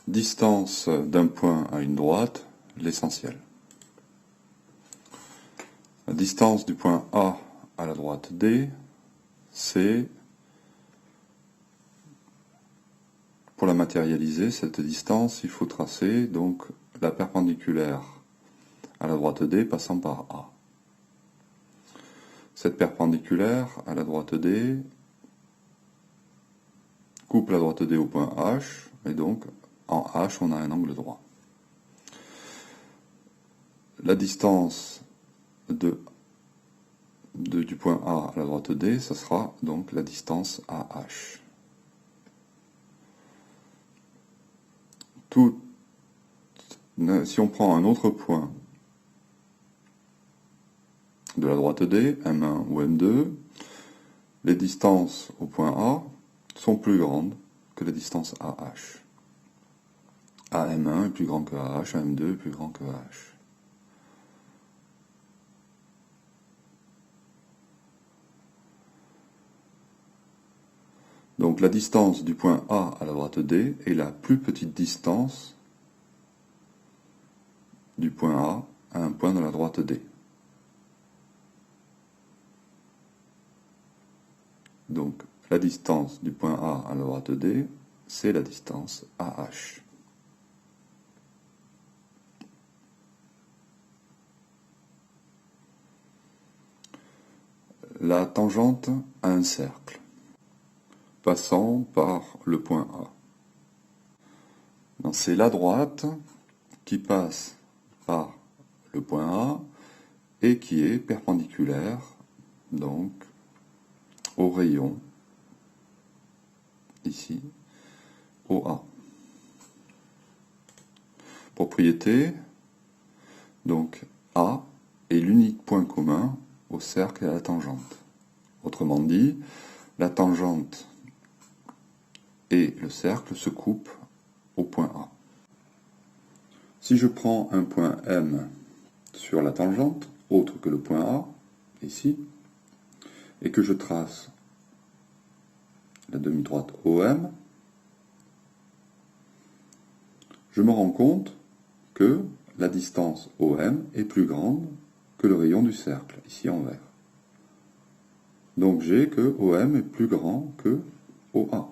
Distance d'un point à une droite, l'essentiel. La distance du point A à la droite D, c'est, pour la matérialiser, cette distance, il faut tracer donc la perpendiculaire à la droite D passant par A. Cette perpendiculaire à la droite D coupe la droite D au point H, et donc en H on a un angle droit. La distance du point A à la droite D, ça sera donc la distance AH. Si on prend un autre point de la droite D, M1 ou M2, les distances au point A sont plus grandes que la distance AH. AM1 est plus grand que AH, AM2 est plus grand que AH. Donc la distance du point A à la droite D est la plus petite distance du point A à un point de la droite D. Donc la distance du point A à la droite D, c'est la distance AH. La tangente à un cercle passant par le point A. C'est la droite qui passe par le point A et qui est perpendiculaire donc au rayon ici au A. Propriété, donc A est l'unique point commun au cercle et à la tangente. Autrement dit, la tangente et le cercle se coupent au point A. Si je prends un point M sur la tangente, autre que le point A, ici, et que je trace la demi-droite OM, je me rends compte que la distance OM est plus grande que le rayon du cercle, ici en vert. Donc j'ai que OM est plus grand que OA.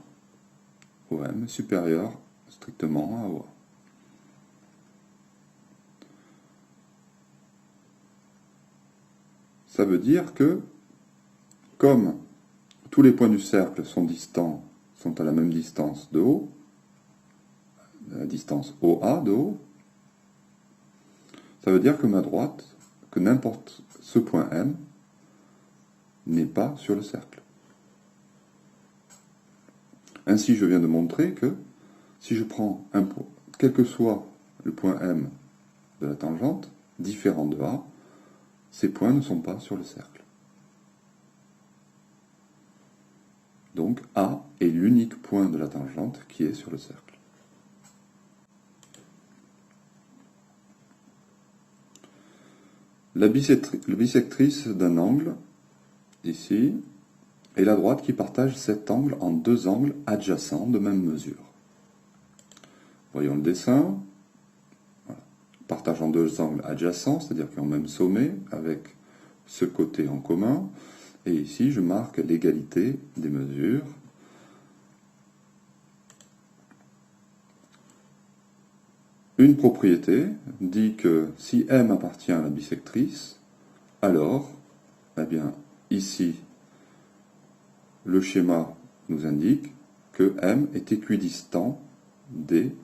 OM est supérieur strictement à OA. Ça veut dire que, comme tous les points du cercle sont distants, sont à la même distance de haut, la distance OA de haut, ça veut dire que ma droite, que n'importe ce point M, n'est pas sur le cercle. Ainsi, je viens de montrer que si je prends un point, quel que soit le point M de la tangente, différent de A, ces points ne sont pas sur le cercle. Donc A est l'unique point de la tangente qui est sur le cercle. La bisectrice d'un angle, ici, est la droite qui partage cet angle en deux angles adjacents de même mesure. Voyons le dessin. Voilà. Partageant deux angles adjacents, c'est-à-dire qui ont même sommet, avec ce côté en commun. Et ici, je marque l'égalité des mesures. Une propriété dit que si M appartient à la bisectrice, alors, eh bien, ici, le schéma nous indique que M est équidistant des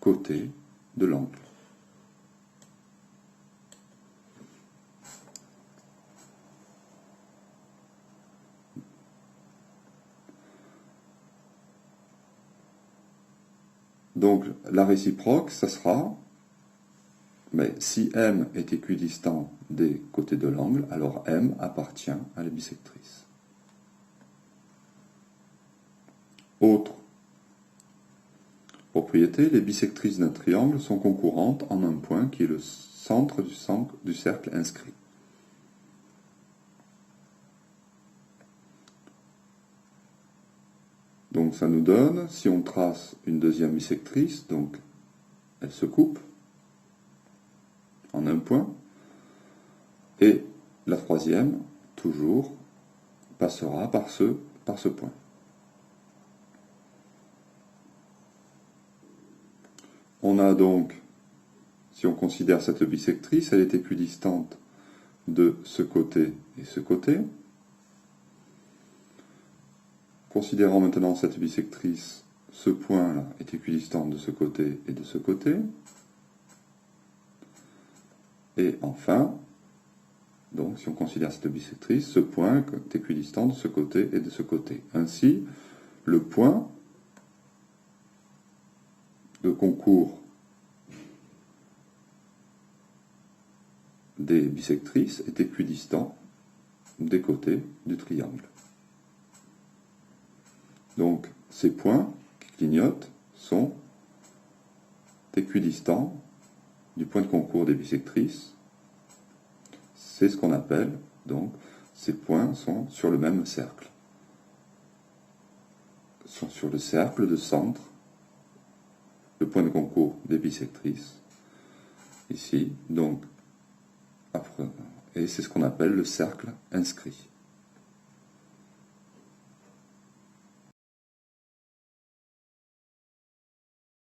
côtés de l'angle. Donc la réciproque, ça sera, mais si M est équidistant des côtés de l'angle, alors M appartient à la bisectrice. Autre propriété, les bisectrices d'un triangle sont concurrentes en un point qui est le centre du cercle inscrit. Donc ça nous donne, si on trace une deuxième bisectrice, donc elle se coupe en un point, et la troisième, toujours, passera par ce point. On a donc, si on considère cette bisectrice, elle est équidistante de ce côté et ce côté. Considérons maintenant cette bisectrice, ce point-là est équidistant de ce côté et de ce côté. Et enfin, donc si on considère cette bisectrice, ce point est équidistant de ce côté et de ce côté. Ainsi, le point de concours des bisectrices est équidistant des côtés du triangle. Donc, ces points qui clignotent sont équidistants du point de concours des bisectrices. C'est ce qu'on appelle, donc, ces points sont sur le même cercle. Sont sur le cercle de centre, le point de concours des bisectrices, ici, donc, et c'est ce qu'on appelle le cercle inscrit.